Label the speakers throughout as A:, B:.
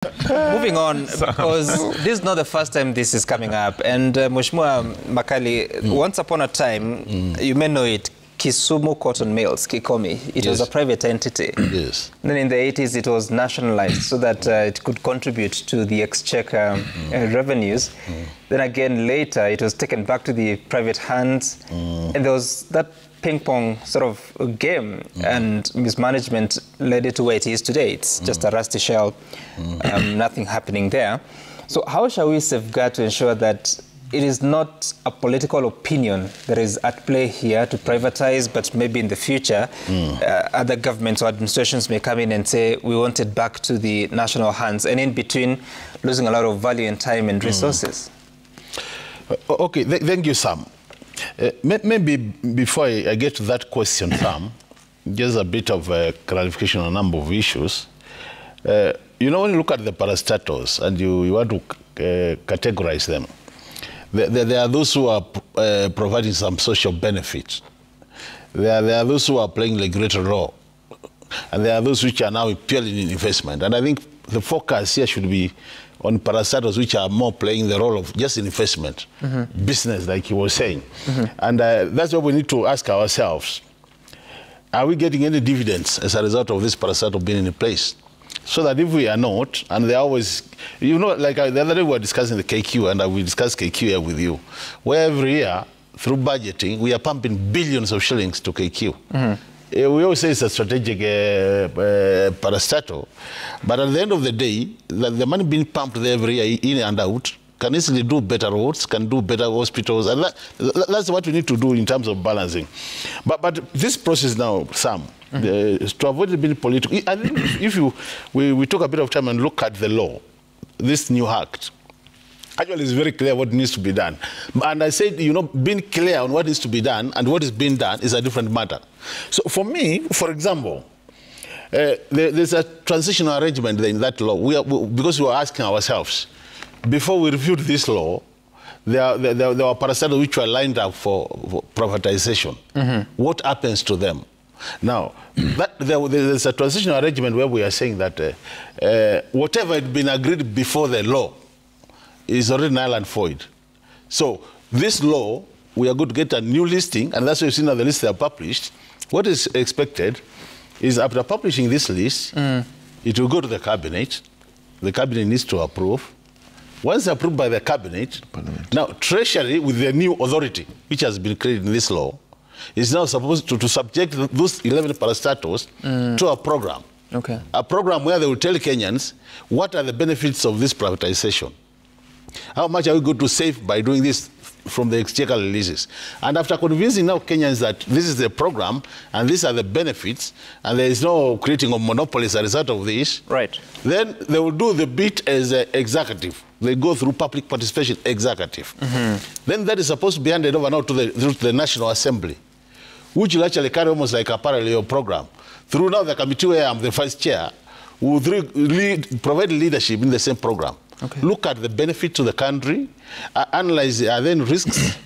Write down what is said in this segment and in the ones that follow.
A: Moving on, because this is not the first time this is coming up. And Mheshimiwa Makali, once upon a time, you may know it, Kisumu Cotton Mills, Kikomi, it was a private entity.
B: Yes.
A: Then in the 80s, it was nationalized so that it could contribute to the exchequer revenues. Then again, later, it was taken back to the private hands. And there was that ping-pong sort of game, and mismanagement led it to where it is today. It's just a rusty shell, nothing happening there. So how shall we safeguard to ensure that it is not a political opinion that is at play here to privatize, but maybe in the future, other governments or administrations may come in and say, we want it back to the national hands, and in between, losing a lot of value and time and resources?
B: Okay, thank you, Sam. Maybe before I get to that question, Sam, just a bit of clarification on a number of issues. You know, when you look at the parastatals and you want to categorize them, there are those who are providing some social benefit. There are those who are playing the greater role. And there are those which are now purely in investment. And I think the focus here should be on parastatals which are more playing the role of just investment, business, like he was saying. And that's what we need to ask ourselves. Are we getting any dividends as a result of this parastatal being in place? So that if we are not, and they always, you know, like the other day we were discussing the KQ, and we discussed KQ here with you, where every year, through budgeting, we are pumping billions of shillings to KQ. We always say it's a strategic parastatal, but at the end of the day, the money being pumped there every year, in and out, can easily do better roads, can do better hospitals, and that's what we need to do in terms of balancing. But this process now, Sam, to avoid it being political, I think if we took a bit of time and look at the law, this new act, actually it's very clear what needs to be done. And I said, you know, being clear on what needs to be done and what is being done is a different matter. So for me, for example, there's a transitional arrangement in that law. Because we are asking ourselves, before we reviewed this law, there were parastatals which were lined up for privatization. What happens to them? Now, there's a transitional arrangement where we are saying that whatever had been agreed before the law is already null and void. So this law, we are going to get a new listing, and that's why you've seen how the lists are published. What is expected is after publishing this list, it will go to the cabinet. The cabinet needs to approve. Once approved by the cabinet, now Treasury, with the new authority, which has been created in this law, is now supposed to subject those 11 parastatals to a program.
A: Okay. A
B: program where they will tell Kenyans what are the benefits of this privatization. How much are we going to save by doing this from the exchequer releases? And after convincing now Kenyans that this is the program and these are the benefits and there is no creating of monopolies as a result of this,
A: right,
B: then they will do the bit as executive. They go through public participation executive. Then that is supposed to be handed over now to the National Assembly, which will actually carry almost like a parallel program. Through now the committee where I'm the vice chair, will provide leadership in the same program. Okay. Look at the benefit to the country, analyze then risks,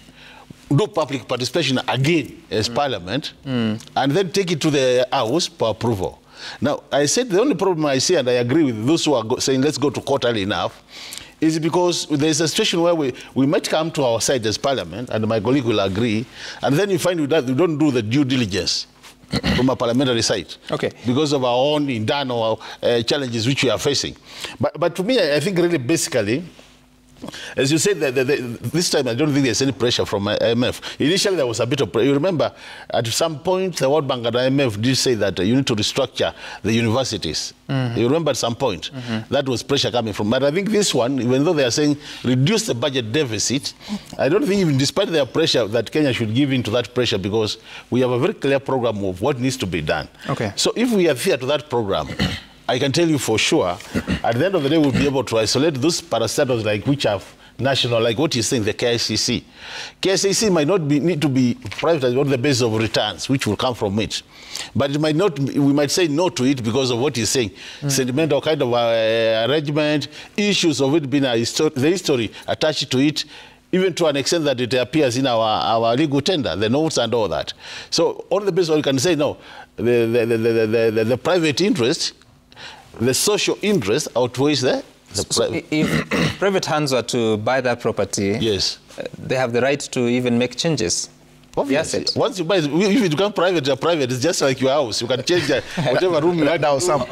B: do public participation again as Parliament, and then take it to the House for approval. Now, I said the only problem I see, and I agree with those who are saying let's go to court early enough, is because there's a situation where we might come to our side as Parliament, and my colleague will agree, and then you find that we don't do the due diligence from a parliamentary side, because of our own internal challenges which we are facing. But to me, I think really basically, as you said, this time I don't think there's any pressure from IMF. Initially, there was a bit of pressure. You remember, at some point, the World Bank and IMF did say that you need to restructure the universities. You remember at some point, that was pressure coming from. But I think this one, even though they are saying reduce the budget deficit, I don't think even despite their pressure that Kenya should give in to that pressure, because we have a very clear program of what needs to be done. So if we adhere to that program, I can tell you for sure, at the end of the day, we'll be able to isolate those parastatals like which have national, like what you're saying, the KICC. KICC might not need to be privatized on the basis of returns, which will come from it. But it might not, we might say no to it because of what you're saying. Sentimental kind of arrangement, issues of it being the history attached to it, even to an extent that it appears in our legal tender, the notes and all that. So on the basis of, you can say no, the private interest the social interest outweighs the private.
A: If private hands were to buy that property,
B: Yes.
A: They have the right to even make changes.
B: Obviously. Once you buy, if it becomes private, it's just like your house. You can change whatever room you
C: Right now, some